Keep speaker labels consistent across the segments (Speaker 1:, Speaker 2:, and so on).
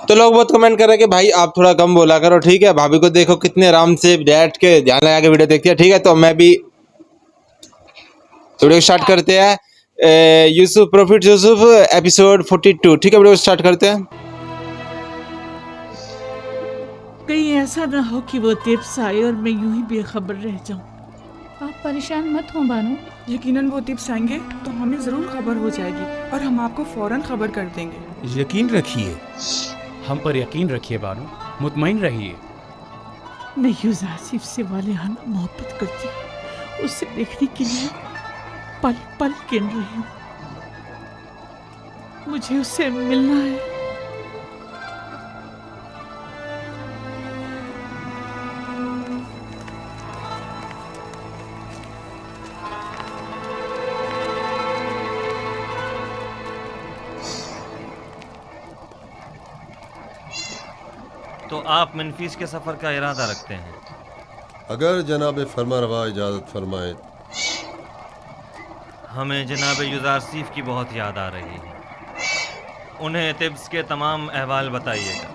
Speaker 1: तो लोग बहुत कमेंट कर रहे हैं कि भाई आप थोड़ा कम बोला करो, ठीक है। भाभी को देखो कितने आराम से बैठ के ध्यान लगा के वीडियो देखती है, ठीक है। तो मैं भी वीडियो स्टार्ट करते हैं। यूसुफ प्रॉफिट यूसुफ एपिसोड 42, ठीक है। वीडियो स्टार्ट करते हैं।
Speaker 2: कहीं ऐसा ना हो कि वो टिप्स आए और मैं यूं ही बेखबर रह जाऊं।
Speaker 3: आप परेशान मत हो बानो,
Speaker 4: यकीनन वो टिप्स आएंगे तो हमें ज़रूर खबर हो जाएगी और हम आपको फ़ौरन खबर कर देंगे।
Speaker 5: यकीन रखिए, हम पर यकीन रखिए बानो, मुतमईन रहिए।
Speaker 2: मैं यूजासिफ से वालिहाना मोहब्बत करती हूँ। उसे देखने के लिए पल पल गिन रही हूँ। मुझे उससे मिलना है।
Speaker 6: तो आप मनफीस के सफ़र का इरादा रखते हैं?
Speaker 7: अगर जनाब फरमारवा इजाज़त फरमाए।
Speaker 6: हमें जनाब यूजारसीफ की बहुत याद आ रही है। उन्हें तिब्स के तमाम अहवाल बताइएगा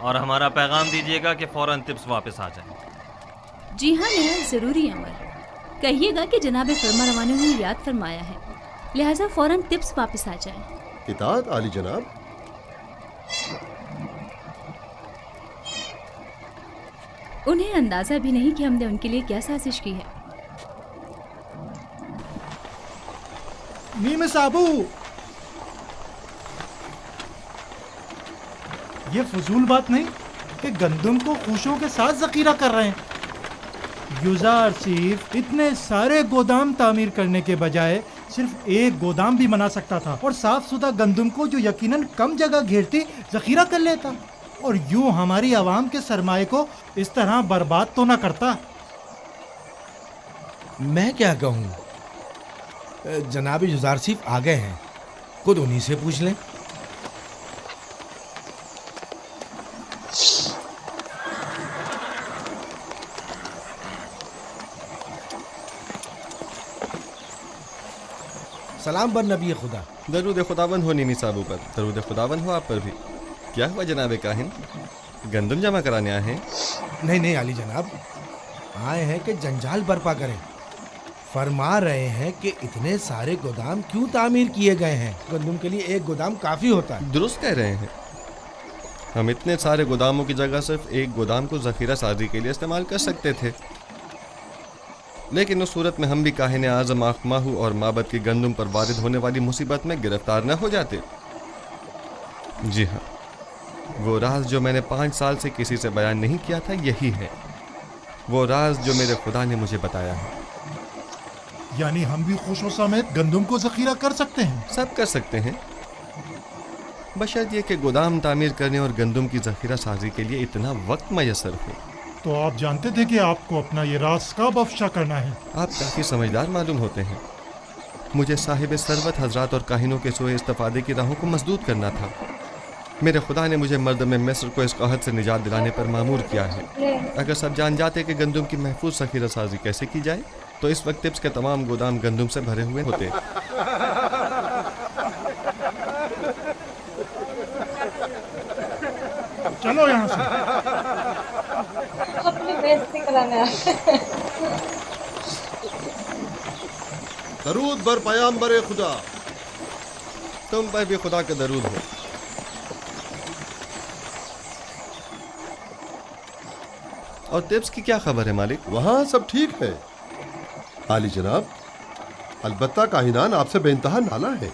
Speaker 6: और हमारा पैगाम दीजिएगा कि फ़ौरन तिब्स वापस आ जाए।
Speaker 8: जी हाँ, यह ज़रूरी अमर। कहिएगा कि जनाब फरमारवा ने उन्हें याद फरमाया है, लिहाजा फ़ौरन तिब्स वापस आ जाए।
Speaker 7: इताअत आली जनाब।
Speaker 8: उन्हें अंदाज़ा भी नहीं कि हमने उनके लिए क्या साजिश की है।
Speaker 9: मीम साबू, ये फजूल बात नहीं कि गंदम को खुशों के साथ जखीरा कर रहे हैं। यूजार सिर्फ इतने सारे गोदाम तामीर करने के बजाय सिर्फ एक गोदाम भी बना सकता था और साफ सुथरा गंदम को जो यकीनन कम जगह घेरती जखीरा कर लेता और यूं हमारी आवाम के सरमाए को इस तरह बर्बाद तो ना करता।
Speaker 5: मैं क्या कहूँ, जनाब यूजारसीफ आ गए हैं, खुद उन्हीं से पूछ लें। सलाम बर नबी खुदा।
Speaker 7: दरूद खुदाबंद हो नीमी साहब पर, दरूद खुदाबंद हो आप पर भी। क्या हुआ जनाब काहिन, गंदम जमा कराने आए हैं?
Speaker 5: नहीं आली जनाब, आए हैं कि जंजाल बर्पा करें। फरमा रहे हैं कि इतने सारे गोदाम क्यों तामीर किए गए हैं, गंदम के लिए एक गोदाम काफ़ी होता है।
Speaker 7: दुरुस्त कह रहे हैं। हम इतने सारे गोदामों की जगह सिर्फ एक गोदाम को ज़ख़ीरा साजी के लिए इस्तेमाल कर सकते थे, लेकिन उस सूरत में हम भी काहिन आज़म आखमाहू और माबद की गंदम पर वारिद होने वाली मुसीबत में गिरफ्तार न हो जाते। जी हाँ, वो राज जो मैंने 5 साल से किसी से बयान नहीं किया था, यही है वो राज जो मेरे खुदा ने मुझे बताया है।
Speaker 9: यानी हम भी खुशों समेत गंदम को जखीरा कर सकते हैं?
Speaker 7: सब कर सकते हैं, बशर्त ये कि गोदाम तामीर करने और गंदम की जखीरा साजी के लिए इतना वक्त मैसर हो।
Speaker 9: तो आप जानते थे कि आपको अपना ये राज कब अफशा करना है?
Speaker 7: आप काफ़ी समझदार मालूम होते हैं। मुझे साहिब सरवत हजरात और काहिनों के सोए इस्तेफादे की राहों को मजदूद करना था। मेरे खुदा ने मुझे मर्द में मिस्र को इस कहत से निजात दिलाने पर मामूर किया है। अगर सब जान जाते कि गंदम की महफूज ज़खीरा साजी कैसे की जाए तो इस वक्त तिब्स के तमाम गोदाम गंदम से भरे हुए होते।
Speaker 9: चलो यहाँ से।
Speaker 10: अपनी बेइज्जती कराने
Speaker 7: दरूद बर पयाम्बर खुदा। तुम पर भी खुदा का दरूद हो। और तिब्स की क्या खबर है मालिक?
Speaker 11: वहाँ सब ठीक है आली जनाब, अलबत्ता काहिनान आपसे बेइंतहा नाला है।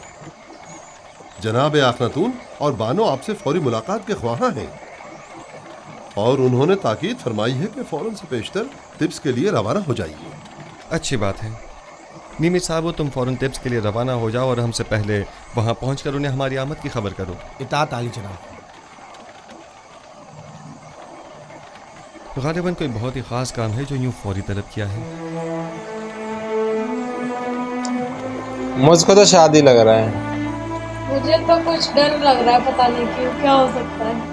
Speaker 11: जनाब आखनातून और बानो आपसे फौरी मुलाकात के ख्वाहां हैं और उन्होंने ताकीद फरमाई है कि फौरन से पेशतर तिब्स के लिए रवाना हो जाइए।
Speaker 7: अच्छी बात है नीमी साहब, तुम फौरन तिब्स के लिए रवाना हो जाओ और हमसे पहले वहाँ पहुँचकर उन्हें हमारी आमद की खबर करो।
Speaker 5: इताअत आली जनाब।
Speaker 7: गालिबन कोई बहुत ही ख़ास काम है जो यूँ फौरी तलब किया है।
Speaker 1: मुझको तो शादी लग रहा है।
Speaker 10: मुझे तो कुछ डर लग रहा है, पता नहीं क्यों, क्या हो सकता है।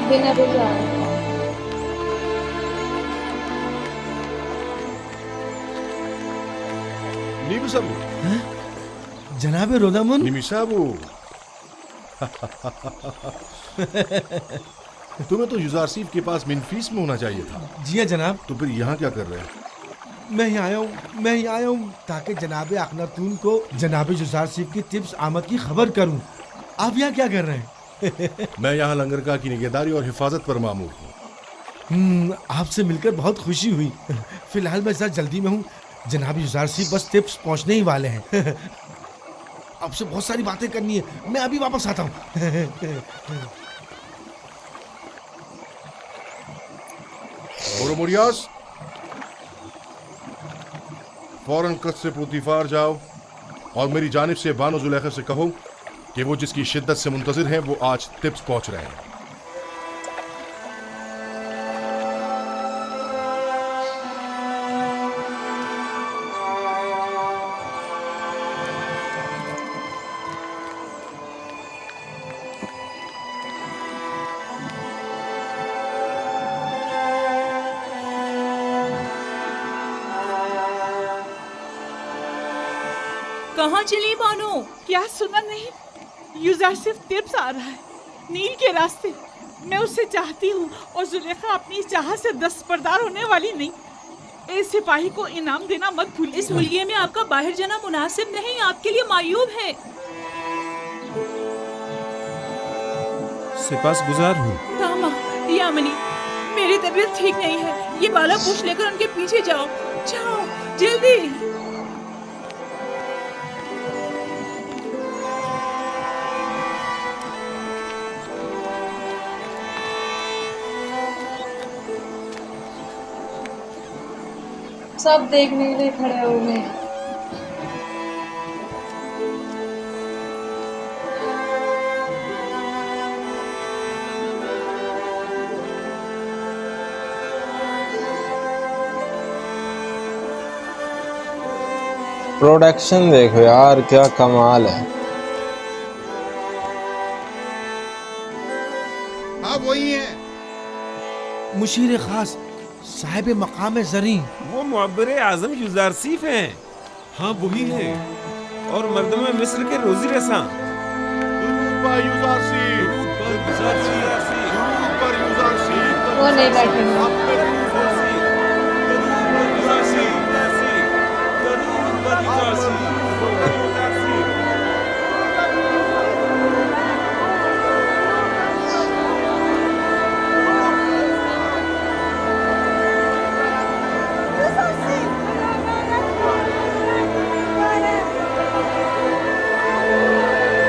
Speaker 10: बिना बुझाए।
Speaker 11: Nibisabu.
Speaker 5: जनाब रोदामुन।
Speaker 11: निमिसाबू। तुम्हें तो युजारसीफ के पास मिनफीस में होना चाहिए था।
Speaker 5: जी हाँ जनाब।
Speaker 11: तो फिर यहाँ क्या कर रहे हैं?
Speaker 5: मैं यहाँ आया हूँ ताकि जनाब अखनातून को जनाब युजारसीफ की तिब्स आमद की खबर करूँ। आप यहाँ क्या कर रहे हैं?
Speaker 11: मैं यहाँ लंगरगाह की निगहदारी और हिफाजत पर मामूर हूँ।
Speaker 5: आपसे मिलकर बहुत खुशी हुई। फिलहाल मैं जरा जल्दी में हूँ। जनाब युजारसीफ बस तिब्स पहुँचने ही वाले हैं। आपसे बहुत सारी बातें करनी है। मैं अभी वापस आता हूँ।
Speaker 11: मोरियास, फौरन कद से पुतिफार जाओ और मेरी जानिब से बानो जुलेखा से कहो कि वो जिसकी शिद्दत से मुंतजिर हैं वो आज तिब्स पहुंच रहे हैं।
Speaker 2: कहाँ चली बानो? क्या सुना नहीं? युजारसिफ तिब्स आ रहा है, नील के रास्ते। मैं उससे चाहती हूँ और जुलेखा अपनी चाहत से दस्तबरदार होने वाली नहीं। ए सिपाही को इनाम देना मत भूलिए।
Speaker 4: इस हुलिये में आपका बाहर जाना मुनासिब नहीं, आपके लिए मायूब है।
Speaker 12: सिपासगुजार हूँ।
Speaker 4: दामा, यामिनी, मेरी तबीयत ठीक नहीं है। ये बाला पूछ लेकर उनके पीछे जाओ। जाओ जल्दी।
Speaker 10: सब देखने के लिए खड़े हो गए।
Speaker 1: प्रोडक्शन देखो यार, क्या कमाल है।
Speaker 5: हाँ वही है, मुशीर खास साहिब मकाम जरी।
Speaker 12: वो मुअब्बर आजम युजारसीफ हैं। हाँ वही है, और मर्दम मिस्र के रोजी रसा।
Speaker 10: वो नहीं बैठेंगे।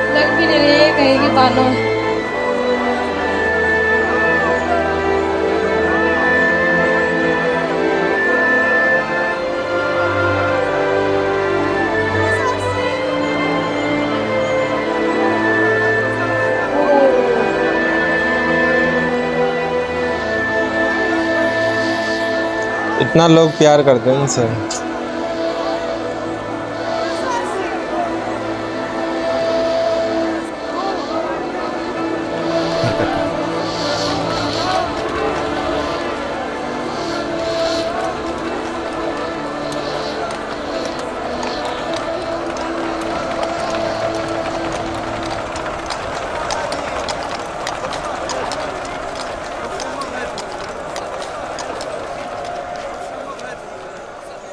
Speaker 10: लग भी नहीं रही है कहीं की बालों।
Speaker 1: इतना लोग प्यार करते हैं इनसे।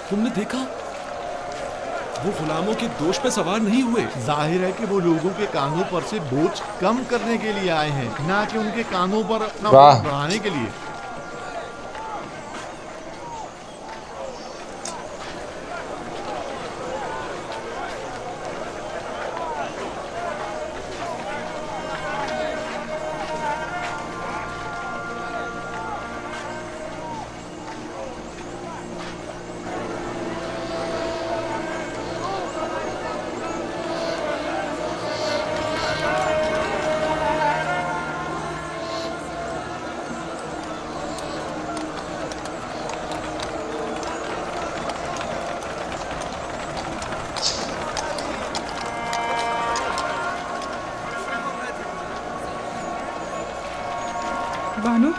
Speaker 12: तुमने देखा, वो गुलामों के दोष पे सवार नहीं हुए।
Speaker 13: जाहिर है कि वो लोगों के कानों पर से बोझ कम करने के लिए आए हैं, ना कि उनके कानों पर अपना बोझ बढ़ाने के लिए।
Speaker 4: बानो,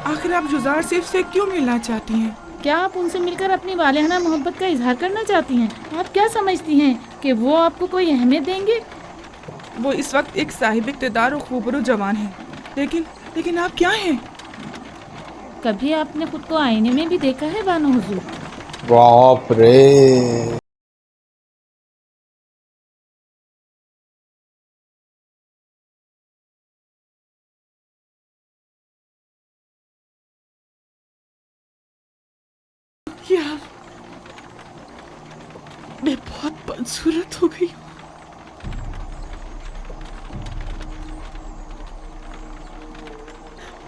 Speaker 4: आखिर आप जुजार सिर्फ से क्यों मिलना चाहती हैं?
Speaker 3: क्या आप उनसे मिलकर अपनी वालिहाना मोहब्बत का इजहार करना चाहती हैं? आप क्या समझती हैं कि वो आपको कोई अहमियत देंगे?
Speaker 4: वो इस वक्त एक साहिब इक़्तिदार और खूबरू जवान है, लेकिन आप क्या हैं?
Speaker 3: कभी आपने खुद को आईने में भी देखा है बानो हुजूर?
Speaker 1: बाप रे।
Speaker 2: यार, मैं बहुत बदसूरत हो गई हूँ।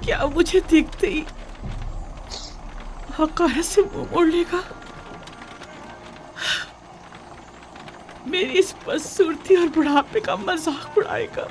Speaker 2: क्या मुझे देखते ही हकारा से मुंह मोड़ लेगा? मेरी इस बदसूरती और बुढ़ापे का मजाक उड़ाएगा?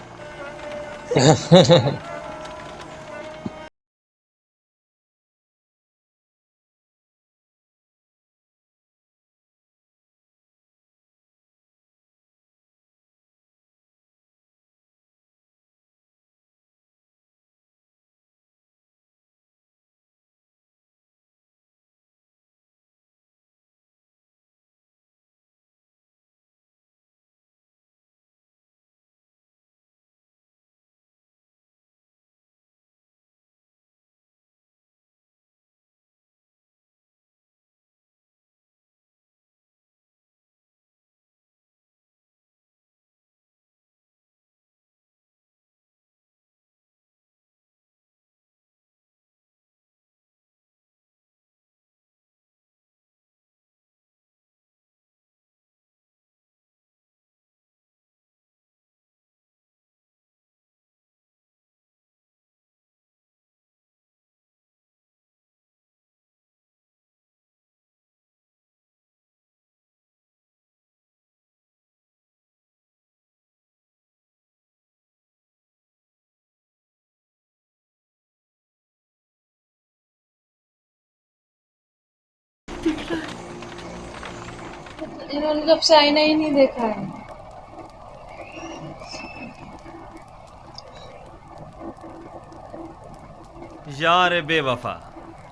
Speaker 10: इन्होंने जब से आईना ही नहीं देखा है।
Speaker 6: यार बेवफा,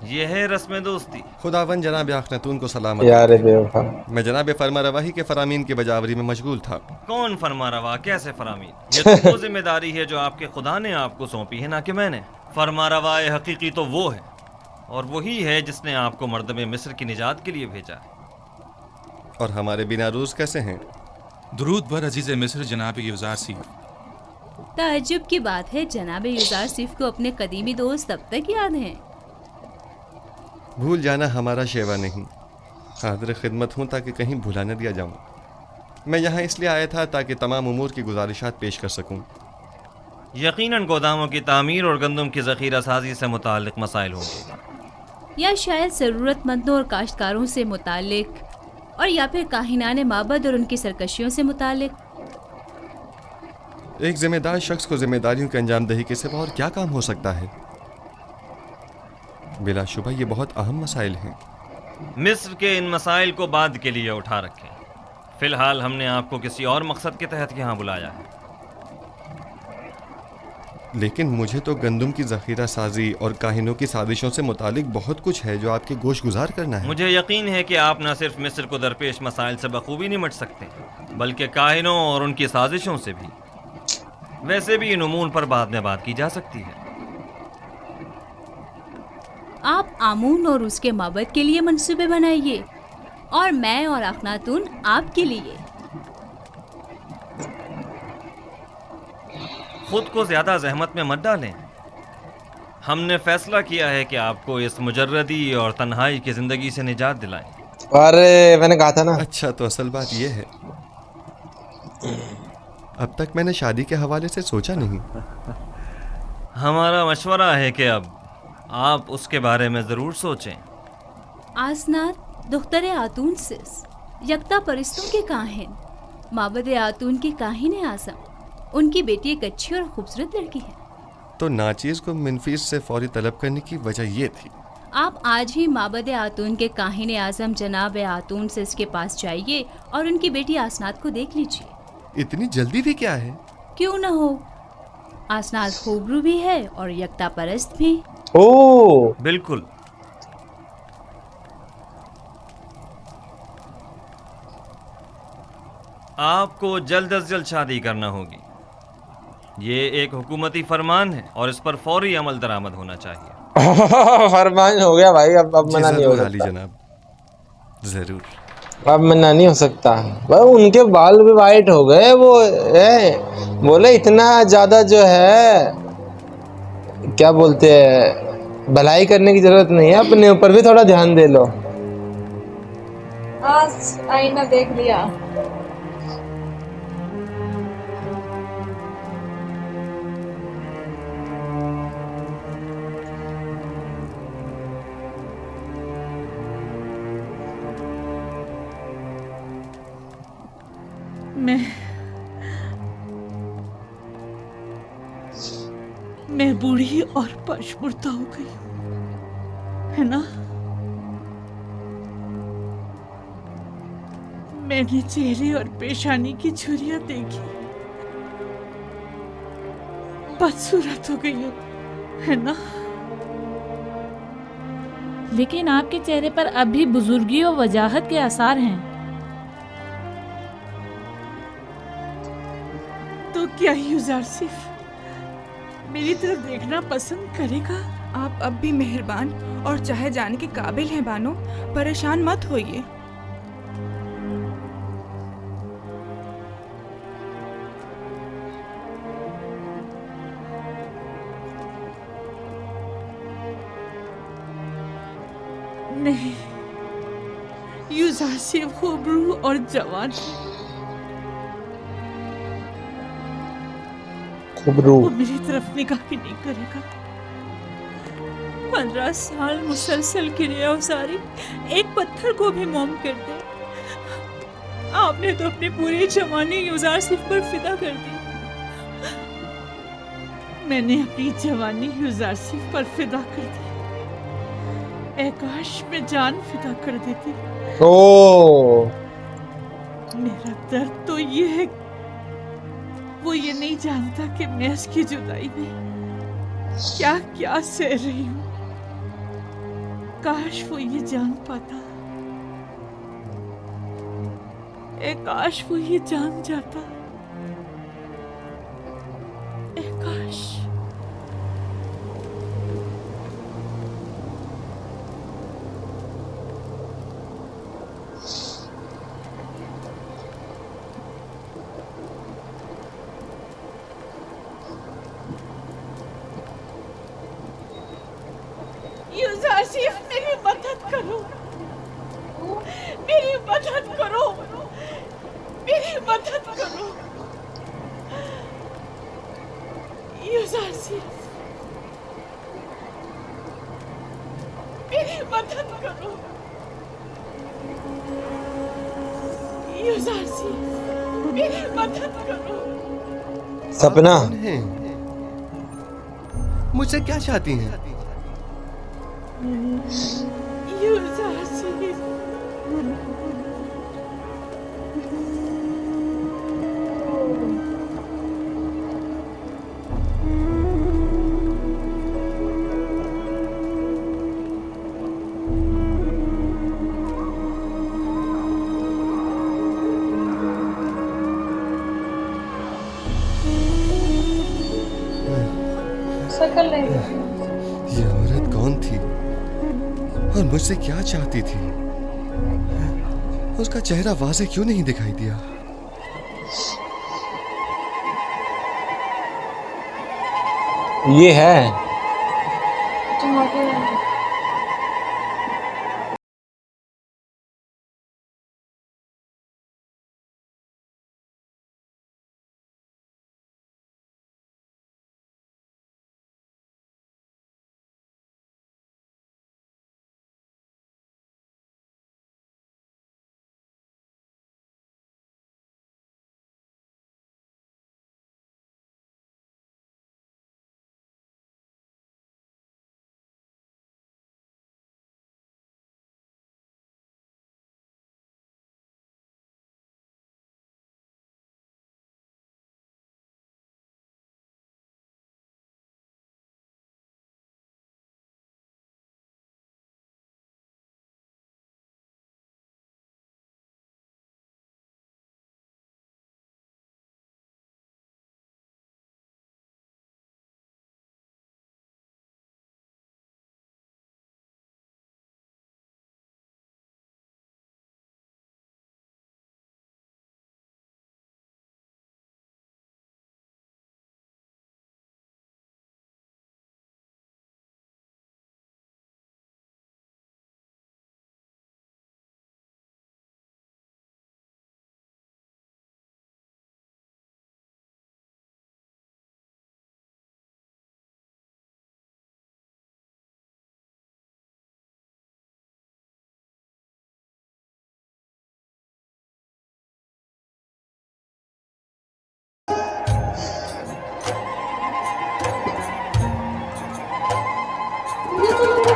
Speaker 6: ये है रस्म दोस्ती।
Speaker 7: खुदावन जनाब आखनतून को सलामत।
Speaker 1: यार बेवफा,
Speaker 7: मैं जनाब फरमा रवाही के फरामीन की बजावरी में मशगूल था।
Speaker 6: कौन फरमा रवा? कैसे फरामीन? ये तो वो जिम्मेदारी है जो आपके खुदा ने आपको सौंपी है, ना कि मैंने। फरमा रवाए हकीकी तो वो है, और वही है जिसने आपको मर्दमे मिस्र की निजात के लिए भेजा।
Speaker 7: और हमारे बिना रूज कैसे हैं?
Speaker 14: दुरूद बर अजीज़ मिस्र जनाब युजार सिफ।
Speaker 8: ताज्जुब की बात है, जनाब युजार सिफ को अपने कदीमी दोस्त तब तक याद हैं।
Speaker 7: भूल जाना हमारा शेवा नहीं, हाज़िर खिदमत हूँ ताकि कहीं भुला न दिया जाऊँ। मैं यहाँ इसलिए आया था ताकि तमाम उमूर की गुजारिशात पेश कर सकूँ।
Speaker 6: यकीनन गोदामों की तामीर और गंदम की ज़ख़ीरा साजी से मुताल्लिक़ मसाइल होंगे,
Speaker 8: या शायद ज़रूरतमंदों और काश्तकारों से मुताल्लिक़, और या फिर काहिनाने माबद और उनकी सरकशियों से मुताल्लिक़।
Speaker 7: एक जिम्मेदार शख्स को जिम्मेदारियों की अंजाम दही के सिवा और क्या काम हो सकता है? बिलाशुबा ये बहुत अहम मसाइल हैं।
Speaker 6: मिस्र के इन मसाइल को बाद के लिए उठा रखें। फ़िलहाल हमने आपको किसी और मकसद के तहत यहाँ बुलाया है।
Speaker 7: लेकिन मुझे तो गंदम की ज़ख़ीरा साजी और काहिनों की साजिशों से मुतालिक बहुत कुछ है जो आपके गोश गुजार करना है।
Speaker 6: मुझे यकीन है कि आप न सिर्फ मिस्र को दरपेश मसाइल से बखूबी निमट सकते, बल्कि काहिनों और उनकी साजिशों से भी। वैसे भी इन उमूर पर बाद में बात की जा सकती है।
Speaker 8: आप आमून और उसके माबद के लिए मंसूबे बनाइए, और मैं और अखनातून आपके लिए।
Speaker 6: खुद को ज्यादा जहमत में मत डालें। हमने फैसला किया है कि आपको इस मुजर्रदी और तन्हाई की जिंदगी से निजात दिलाएं।
Speaker 1: अरे मैंने कहा था ना।
Speaker 7: अच्छा, तो असल बात यह है, अब तक मैंने शादी के हवाले से सोचा नहीं।
Speaker 6: हमारा मशवरा है कि अब आप उसके बारे में ज़रूर सोचें।
Speaker 8: आसनात दुख्तरे आतून सिस यकता परिस्तों के काहिन, माबद आतून की काहिन आज़म, उनकी बेटी एक अच्छी और खूबसूरत लड़की है।
Speaker 7: तो नाचीज़ को मिनफीस से फौरी तलब करने की वजह ये थी।
Speaker 8: आप आज ही माबद आतून के काहिन आज़म जनाब आतून सिस के पास जाइए और उनकी बेटी आसनात को देख लीजिए।
Speaker 7: इतनी जल्दी भी क्या है?
Speaker 8: क्यों न हो, आसनाद खोबरू भी है और यकता परस्त भी।
Speaker 1: ओ
Speaker 6: बिल्कुल। आपको जल्द से जल्द शादी करना होगी। ये एक हुकूमती फरमान है और इस पर फौरी अमल दरामद होना चाहिए।
Speaker 1: फरमान हो गया भाई, अब
Speaker 7: जी
Speaker 1: मना नहीं हो
Speaker 7: जरूर आली
Speaker 1: सकता।
Speaker 7: जनाब, जरूर।
Speaker 1: अब मना नहीं हो सकता भाई। उनके बाल भी वाइट हो गए वो बोले इतना ज्यादा जो है क्या बोलते हैं भलाई करने की जरूरत नहीं है, अपने ऊपर भी थोड़ा ध्यान दे लो।
Speaker 10: आज आईना देख लिया।
Speaker 2: मैं बूढ़ी और पशमुर्दा हो गई हूँ, है ना? मैंने चेहरे और पेशानी की झुर्रियां देखी, बदसूरत हो गई हूँ, है ना?
Speaker 3: लेकिन आपके चेहरे पर अब भी बुजुर्गी और वजाहत के आसार हैं।
Speaker 2: तो क्या यूज़रसिफ मेरी तरफ देखना पसंद करेगा?
Speaker 4: आप अब भी मेहरबान और चाहे जाने के काबिल हैं बानो, परेशान मत होइए।
Speaker 2: नहीं, यूज़रसिफ खूबरू और जवान वो मेरी तरफ निगाह भी नहीं करेगा।
Speaker 4: 15 साल मुसलसल गिरे औसारी एक पत्थर को भी मोम कर दे। आपने तो अपनी पूरी जवानी यूज़रसिफ पर फिदा कर दी।
Speaker 2: मैंने अपनी जवानी यूज़रसिफ पर फिदा कर दी। काश में जान फिदा कर देती।
Speaker 1: ओ
Speaker 2: मेरा दर्द तो ये है, वो ये नहीं जानता कि मैं इसकी जुदाई में क्या क्या सह रही हूँ। काश वो ये जान पाता, काश वो ये जान जाता, काश। यूज़रसिफ मेरी मदद करो, मेरी मदद करो, मेरी मदद करो। यूज़रसिफ मेरी मदद करो। यूज़रसिफ मेरी मदद करो।
Speaker 1: सपना
Speaker 7: मुझसे क्या चाहती हैं?
Speaker 2: यूज़रसिफ
Speaker 10: शक्ल नहीं।
Speaker 7: ये औरत कौन थी और मुझसे क्या चाहती थी? उसका चेहरा वाज़े क्यों नहीं दिखाई दिया?
Speaker 1: ये है
Speaker 10: तुम्हारे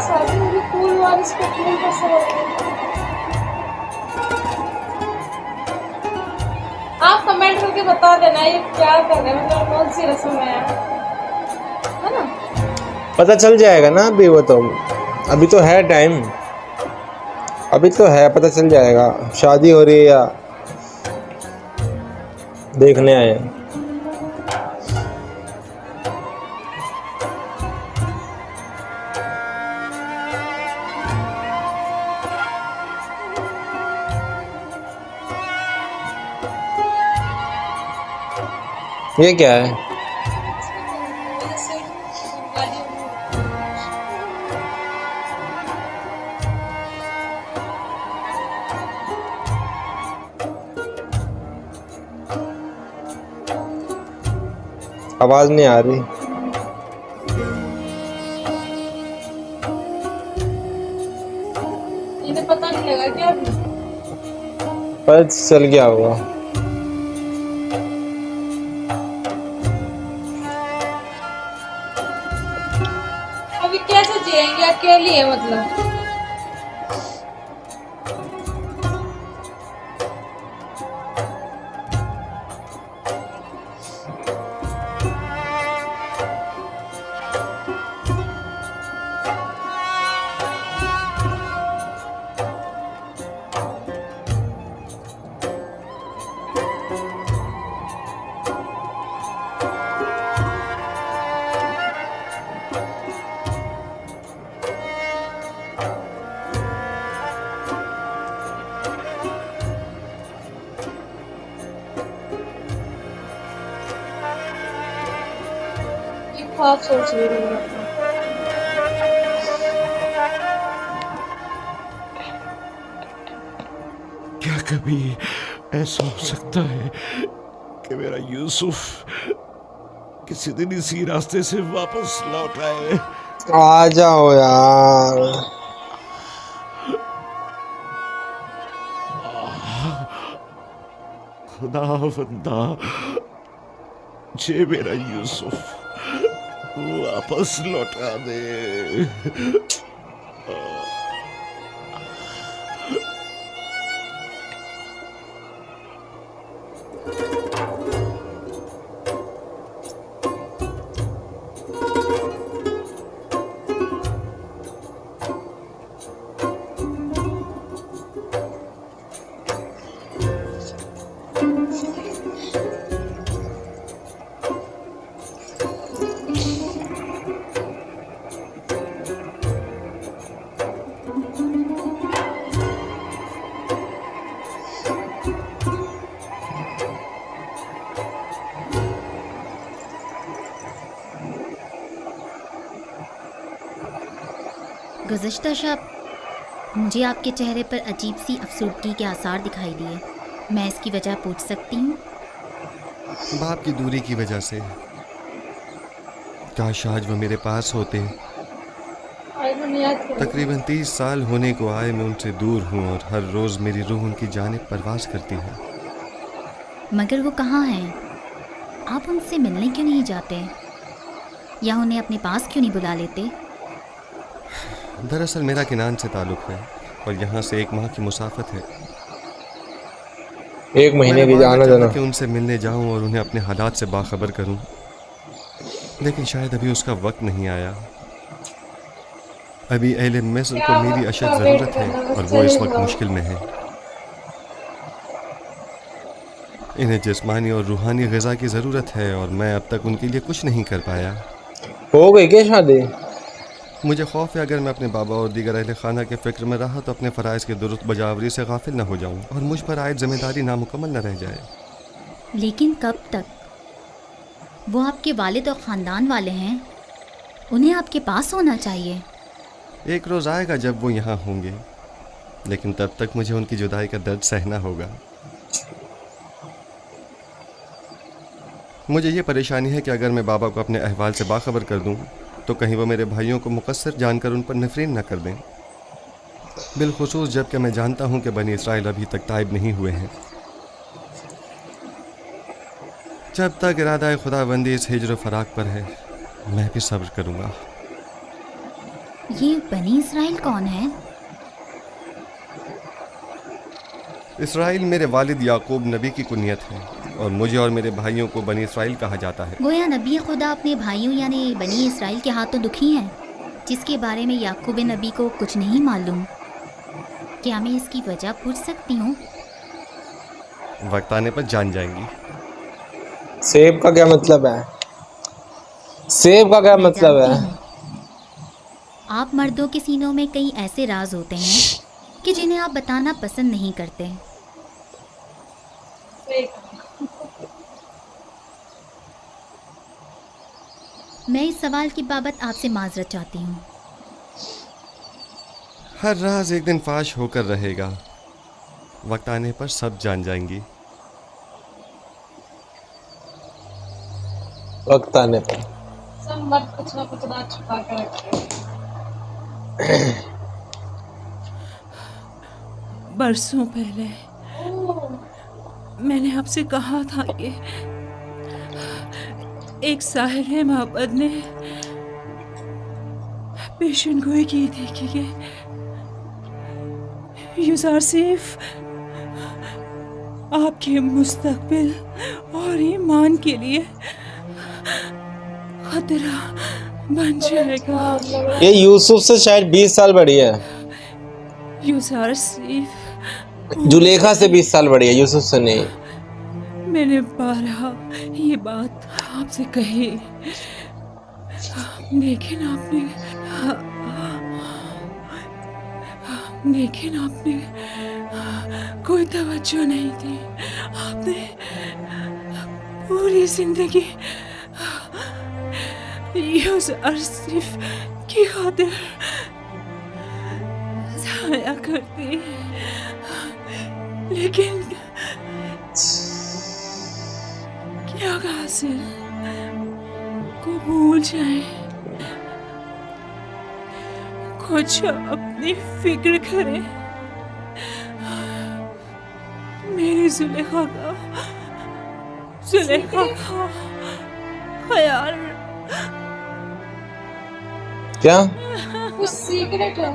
Speaker 10: शादी होगी फूल बारिश का फूल कैसे होगा? आप कमेंट करके बता देना ये क्या कर रहे हैं, मतलब कौन सी रस्म है ना?
Speaker 1: पता चल जाएगा ना अभी, वो तो अभी तो है टाइम, अभी तो है, पता चल जाएगा शादी हो रही है या देखने आए हैं। ये क्या है? आवाज नहीं आ रही।
Speaker 10: इन्हें पता नहीं लगा क्या अभी?
Speaker 1: पता चल गया होगा।
Speaker 10: अभी कैसे जिएंगे अकेले, मतलब ये ख्वाब सोच रही हूँ।
Speaker 12: क्या कभी ऐसा हो सकता है कि मेरा यूसुफ किसी दिन इसी रास्ते से वापस लौट आए?
Speaker 1: आ जाओ यार।
Speaker 12: खुदा बंदा, जे मेरा यूसुफ वापस लौटा दे।
Speaker 15: गुज़िश्ता शब मुझे आपके चेहरे पर अजीब सी अफसरदगी के आसार दिखाई दिए। मैं इसकी वजह पूछ सकती हूँ?
Speaker 7: बाप की दूरी की वजह से। काश आज वो मेरे पास होते। तकरीबन 30 साल होने को आए मैं उनसे दूर हूँ और हर रोज़ मेरी रूह उनकी जानिब परवास करती है।
Speaker 15: मगर वो कहाँ हैं? आप उनसे मिलने क्यों नहीं जाते या उन्हें अपने पास क्यों नहीं बुला लेते?
Speaker 7: दरअसल मेरा किनान से ताल्लुक़ है और यहाँ से 1 माह की मुसाफत है।
Speaker 1: 1 महीने की जाना जाना
Speaker 7: कि उनसे मिलने जाऊँ और उन्हें अपने हालात से बाखबर करूँ, लेकिन शायद अभी उसका वक्त नहीं आया। अभी अहले मिस्र को मेरी अशद ज़रूरत है और वो इस वक्त मुश्किल में है। इन्हें जिस्मानी और रूहानी ग़िज़ा की ज़रूरत है और मैं अब तक उनके लिए कुछ नहीं कर पाया।
Speaker 1: हो गई क्या शादी?
Speaker 7: मुझे खौफ है अगर मैं अपने बाबा और दीगर अहले खाना के फ़िक्र में रहा तो अपने फ़राइज़ के दुरुस्त बजावरी से गाफिल न हो जाऊं और मुझ पर आयद जिम्मेदारी नामुकम्मल न रह जाए।
Speaker 15: लेकिन कब तक? वो आपके वालिद और ख़ानदान वाले हैं, उन्हें आपके पास होना चाहिए।
Speaker 7: एक रोज़ आएगा जब वो यहाँ होंगे, लेकिन तब तक मुझे उनकी जुदाई का दर्द सहना होगा। मुझे ये परेशानी है कि अगर मैं बाबा को अपने अहवाल से बाखबर कर दूं तो कहीं वो मेरे भाइयों को मुकस्सर जानकर उन पर नफरीन न कर दें, बिलखुसूस जबकि मैं जानता हूं कि बनी इसराइल अभी तक ताइब नहीं हुए हैं। जब तक इरादा खुदाबंदी इस हिज्र फराक पर है मैं भी सब्र करूंगा।
Speaker 15: ये बनी इसराइल कौन है?
Speaker 7: इसराइल मेरे वालिद याकूब नबी की कुनियत है और मुझे और मेरे भाइयों को बनी इसराइल कहा जाता है।
Speaker 15: गोया नबी खुदा अपने भाइयों यानी बनी इसराइल के हाथों दुखी हैं, जिसके बारे में याकूब नबी को कुछ नहीं मालूम। क्या मैं इसकी वजह पूछ सकती हूँ?
Speaker 7: वक्त आने पर जान जाएंगी।
Speaker 1: सेब का क्या मतलब है? सेब का क्या मतलब है?
Speaker 15: आप मर्दों के सीनों में कई ऐसे राज होते हैं कि जिन्हें आप बताना पसंद नहीं करते। मैं इस सवाल की बाबत आपसे माजरत चाहती हूँ।
Speaker 7: हर राज एक दिन फाश होकर रहेगा। वक्त आने पर सब जान जाएंगी।
Speaker 1: वक्त आने पर
Speaker 10: सब मर्द कुछ ना कुछ राज छुपा कर रखते हैं।
Speaker 4: बरसों पहले मैंने आपसे कहा था कि एक साहिर मोहब्बत ने पेशन गोई की थी कि यूसुफ आपके मुस्तकबिल और ईमान के लिए खतरा बन जाएगा।
Speaker 1: ये यूसुफ से शायद 20 साल बड़ी है।
Speaker 4: यूसुफ
Speaker 1: जुलेखा से 20 साल बड़ी है, यूसुफ से नहीं।
Speaker 4: मैंने बारहा ये बात आपसे कही, लेकिन आपने कोई तवज्जो नहीं दी। आपने पूरी जिंदगी यूसुफ की खातिर जाया कर दी, लेकिन क्या हासिल को भूल जाए। कुछ अपनी फिक्र करें। मेरी जुलेखा का ख्याल।
Speaker 1: क्या
Speaker 10: कुछ सीक्रेट है?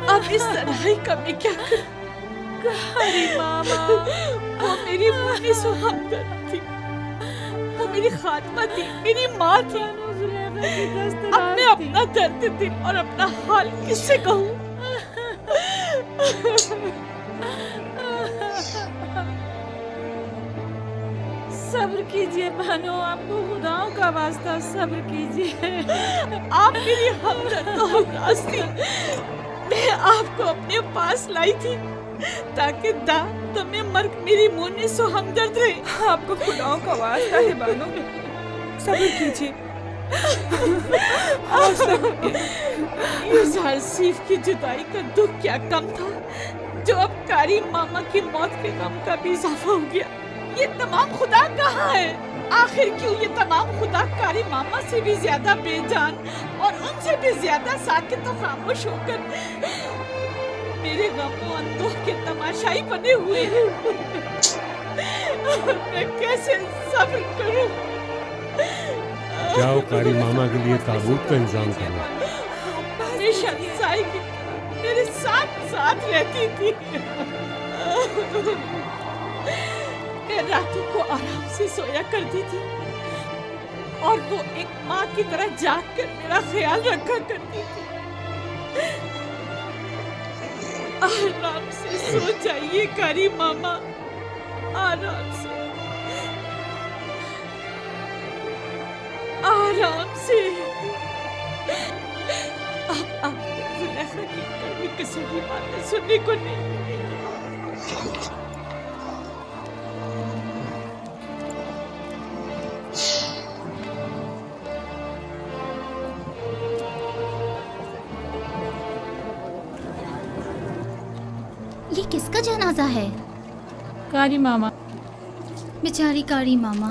Speaker 2: अब इस तरह ही कमी क्या करूं? अरे मामा, वो मेरी मुन्नी सुहामदर्द थी, वो मेरी खात्मा थी, मेरी माँ थी। अब मैं अपना दर्द दिल और अपना हाल किससे कहूँ?
Speaker 3: सब्र कीजिए बहनों, आपको खुदाओं का वास्ता सब्र कीजिए।
Speaker 2: आप मेरी हमदर्द हो थी। मैं आपको अपने पास लाई थी ताकि तुम्हें मर्ग मेरी मुन्नी सो हमदर्द रहे।
Speaker 4: आपको खुदाओं का वास्ता है बानो, सब्र कीजिए।
Speaker 2: यूसुफ की जुदाई का दुख क्या कम था, जो अब कारी मामा की मौत के गम का भी इजाफा हो गया। ये तमाम खुदा कहाँ है? आखिर क्यों ये तमाम खुदा कारी मामा से भी ज्यादा बेजान और उनसे भी ज्यादा साकित और खामोश होकर मेरे गम और अंदोह के तमाशाई बने हुए हैं? मैं कैसे सब्र करूं?
Speaker 12: जाओ कारी मामा के लिए ताबूत का इंतजाम करो।
Speaker 2: हमेशा जाएगी, मेरे साथ साथ रहती थी। मैं रातों को आराम से सोया करती थी और वो एक माँ की तरह जाग कर मेरा ख्याल रखा करती थी। आराम से सो जाइए कारी मामा, आराम से, आराम से। अब आपको जुलेखा की कभी किसी की बातें सुनने को नहीं मिलेगी।
Speaker 15: ये किसका जनाजा है?
Speaker 3: कारी मामा।
Speaker 15: बेचारी कारी मामा,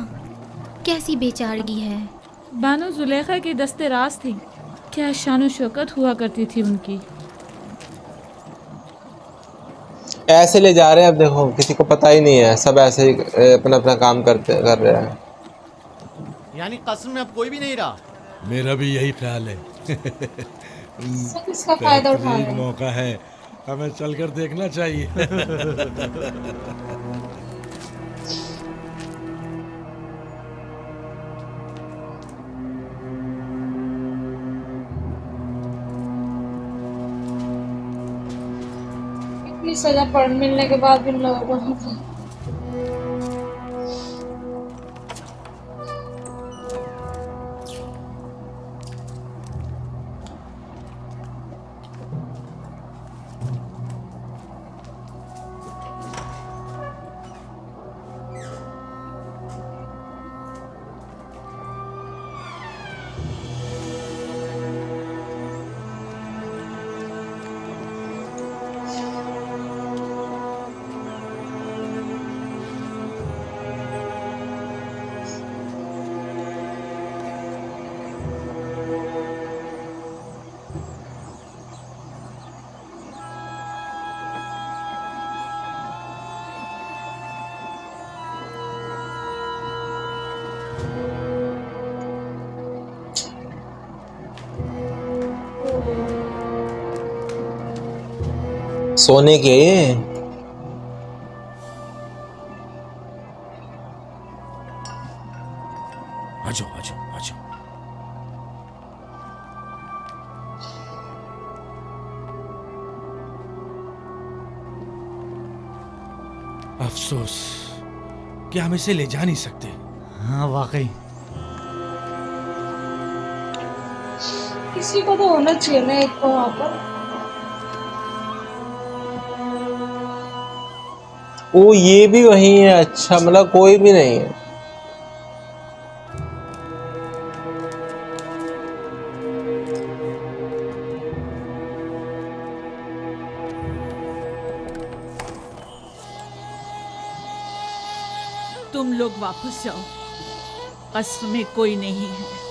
Speaker 15: कैसी बेचारगी है।
Speaker 3: बानो जुलेखा की दस्ते राज थी, क्या शान शौकत हुआ करती थी उनकी।
Speaker 1: ऐसे ले जा रहे हैं। अब देखो किसी को पता ही नहीं है, सब ऐसे ही अपना अपना काम कर रहे हैं।
Speaker 13: यानी कस्म में अब कोई भी नहीं रहा।
Speaker 5: मेरा भी यही ख्याल है।
Speaker 10: सब इसका फायदा उठा रहे
Speaker 12: बेहतरीन
Speaker 10: हैं।
Speaker 12: मौका है, हमें चलकर देखना चाहिए।
Speaker 10: इतनी सजा पढ़ मिलने के बाद भी इन लोगों को
Speaker 1: सोने के
Speaker 12: आ जाओ आ जाओ आ जाओ।
Speaker 5: अफसोस कि हम इसे ले जा नहीं सकते।
Speaker 9: हाँ वाकई।
Speaker 10: किसी को तो होना चाहिए ना एक को वहाँ पर।
Speaker 1: ओ ये भी वही है। अच्छा मतलब कोई भी नहीं है।
Speaker 2: तुम लोग वापस जाओ, कसर में कोई नहीं है।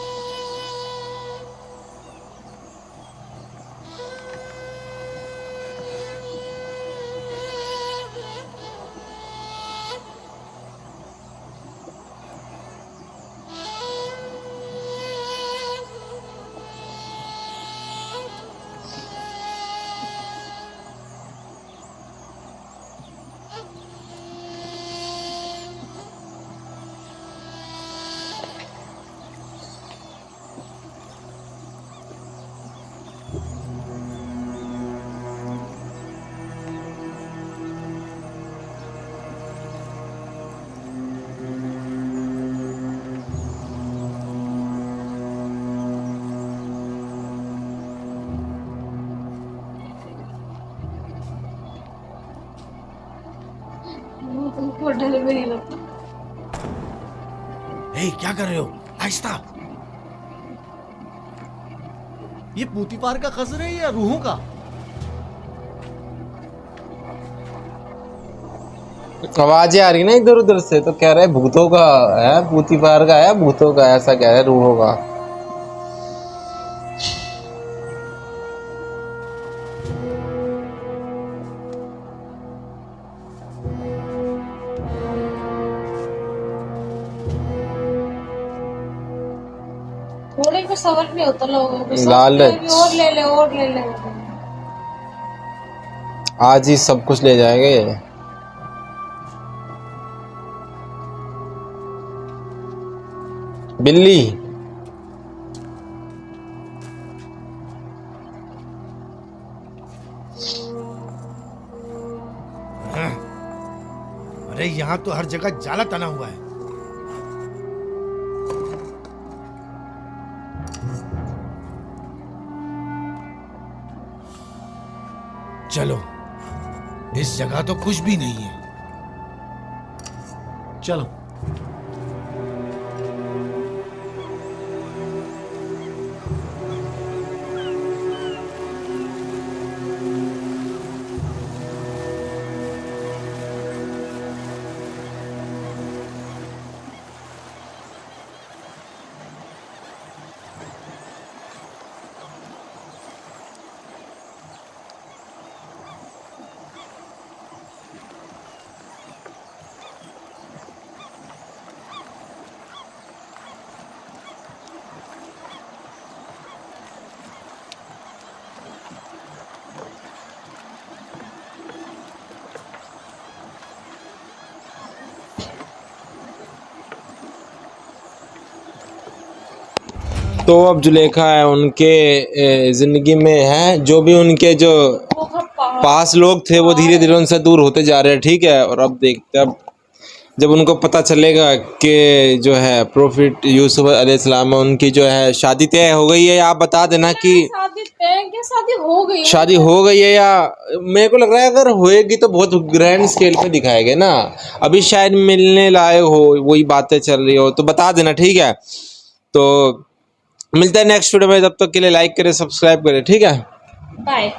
Speaker 10: तुमको डर भी नहीं लगता।
Speaker 5: हे क्या कर रहे हो? आहिस्ता।
Speaker 13: ये पूतीपार का खसर है या रूहों का?
Speaker 1: आवाजें आ रही ना इधर उधर से, तो कह रहे भूतों का है, भूती पार का है, भूतों का, ऐसा कह रहे रूहों का।
Speaker 10: थोड़े को सबर नहीं होता लोगों को।
Speaker 1: लालच।
Speaker 10: सोचते हैं कि और ले ले और ले ले।
Speaker 1: आज ही सब कुछ ले जाएंगे ये। बिल्ली
Speaker 5: अरे यहाँ तो हर जगह जाला तना हुआ है। चलो, इस जगह तो कुछ भी नहीं है।
Speaker 13: चलो।
Speaker 1: तो अब जुलेखा है उनके ज़िंदगी में है, जो भी उनके जो पास लोग थे वो धीरे धीरे उनसे दूर होते जा रहे हैं, ठीक है। और अब देखते अब जब उनको पता चलेगा कि जो है प्रोफिट यूसुफ अलैहिस्सलाम उनकी जो है शादी तय हो गई है, आप बता देना कि
Speaker 10: शादी तय क्या, शादी हो गई है?
Speaker 1: शादी हो गई है, या मेरे को लग रहा है अगर होएगी तो बहुत ग्रैंड स्केल पे दिखाएंगे ना, अभी शायद मिलने लायक हो वही बातें चल रही हो, तो बता देना, ठीक है। तो मिलता है नेक्स्ट वीडियो में, तब तक के लिए लाइक करें, सब्सक्राइब करें, ठीक है।
Speaker 10: बाय।